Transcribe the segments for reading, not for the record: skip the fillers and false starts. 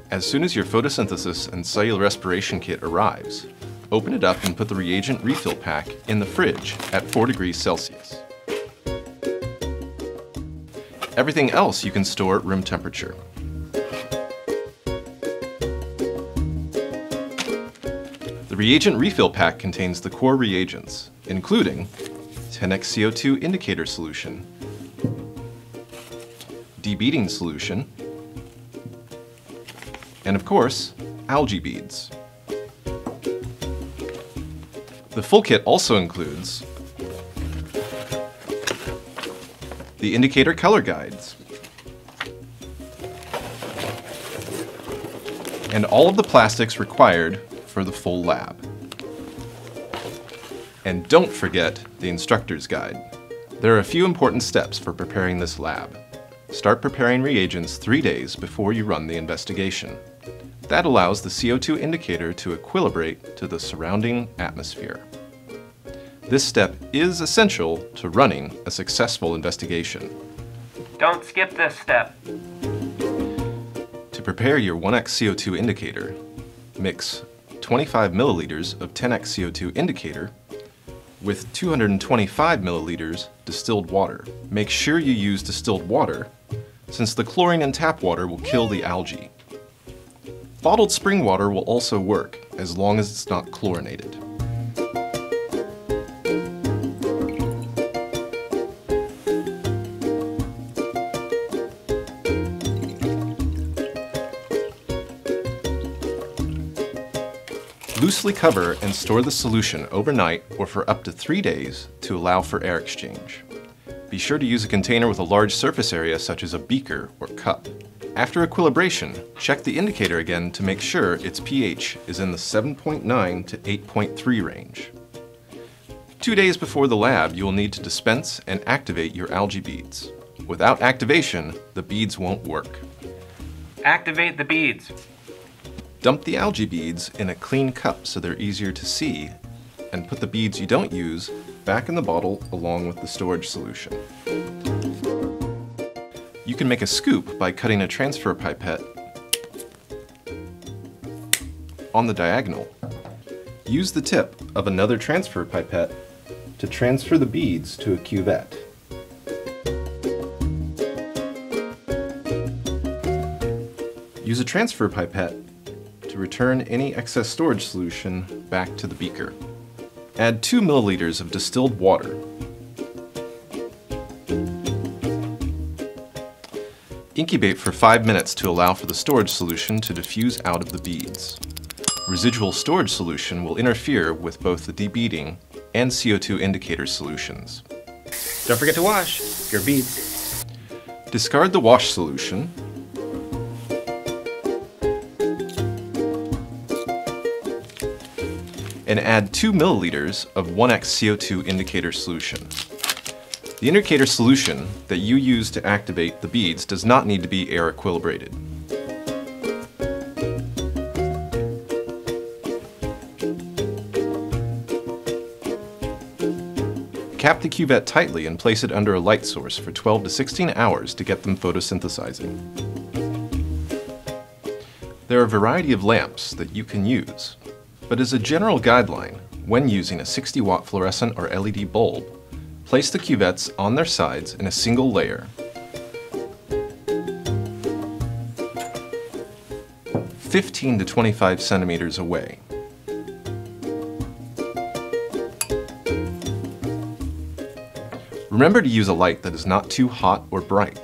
As soon as your photosynthesis and cellular respiration kit arrives, open it up and put the reagent refill pack in the fridge at 4 degrees Celsius. Everything else you can store at room temperature. The reagent refill pack contains the core reagents, including 10x CO2 indicator solution, debeading solution, and of course, algae beads. The full kit also includes the indicator color guides, and all of the plastics required for the full lab. And don't forget the instructor's guide. There are a few important steps for preparing this lab. Start preparing reagents 3 days before you run the investigation. That allows the CO2 indicator to equilibrate to the surrounding atmosphere. This step is essential to running a successful investigation. Don't skip this step. To prepare your 1x CO2 indicator, mix 25 milliliters of 10x CO2 indicator with 225 milliliters distilled water. Make sure you use distilled water, since the chlorine in tap water will kill the algae. Bottled spring water will also work, as long as it's not chlorinated. Loosely cover and store the solution overnight or for up to 3 days to allow for air exchange. Be sure to use a container with a large surface area such as a beaker or cup. After equilibration, check the indicator again to make sure its pH is in the 7.9 to 8.3 range. 2 days before the lab, you will need to dispense and activate your algae beads. Without activation, the beads won't work. Activate the beads. Dump the algae beads in a clean cup so they're easier to see, and put the beads you don't use back in the bottle along with the storage solution. You can make a scoop by cutting a transfer pipette on the diagonal. Use the tip of another transfer pipette to transfer the beads to a cuvette. Use a transfer pipette to return any excess storage solution back to the beaker. Add 2 milliliters of distilled water. Incubate for 5 minutes to allow for the storage solution to diffuse out of the beads. Residual storage solution will interfere with both the debeading and CO2 indicator solutions. Don't forget to wash your beads. Discard the wash solution and add 2 milliliters of 1x CO2 indicator solution. The indicator solution that you use to activate the beads does not need to be air equilibrated. Cap the cuvette tightly and place it under a light source for 12 to 16 hours to get them photosynthesizing. There are a variety of lamps that you can use, but as a general guideline, when using a 60-watt fluorescent or LED bulb, place the cuvettes on their sides in a single layer. 15 to 25 centimeters away. Remember to use a light that is not too hot or bright.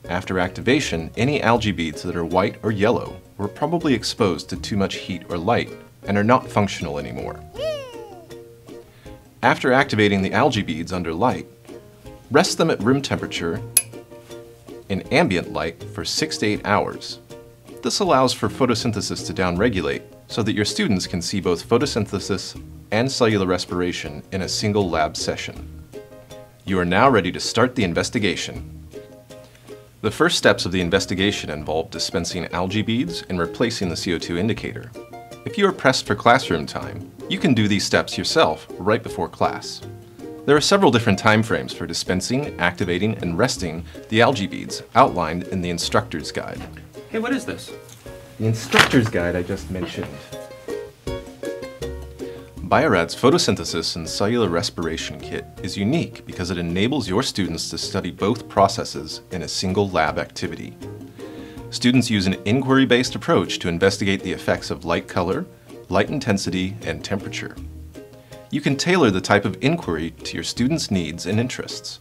After activation, any algae beads that are white or yellow were probably exposed to too much heat or light and are not functional anymore. After activating the algae beads under light, rest them at room temperature in ambient light for 6 to 8 hours. This allows for photosynthesis to downregulate so that your students can see both photosynthesis and cellular respiration in a single lab session. You are now ready to start the investigation. The first steps of the investigation involve dispensing algae beads and replacing the CO2 indicator. If you are pressed for classroom time, you can do these steps yourself right before class. There are several different time frames for dispensing, activating, and resting the algae beads outlined in the instructor's guide. Hey, what is this? The instructor's guide I just mentioned. Bio-Rad's Photosynthesis and Cellular Respiration Kit is unique because it enables your students to study both processes in a single lab activity. Students use an inquiry-based approach to investigate the effects of light color, light intensity, and temperature. You can tailor the type of inquiry to your students' needs and interests.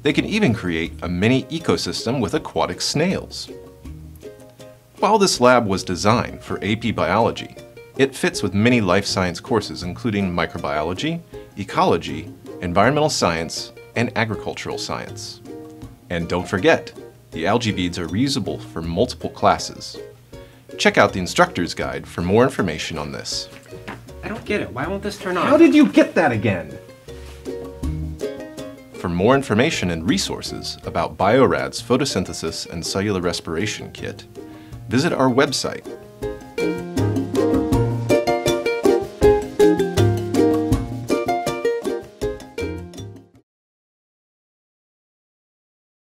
They can even create a mini ecosystem with aquatic snails. While this lab was designed for AP Biology, it fits with many life science courses including microbiology, ecology, environmental science, and agricultural science. And don't forget, the algae beads are reusable for multiple classes. Check out the instructor's guide for more information on this. I don't get it. Why won't this turn on? How did you get that again? For more information and resources about Bio-Rad's Photosynthesis and Cellular Respiration Kit, visit our website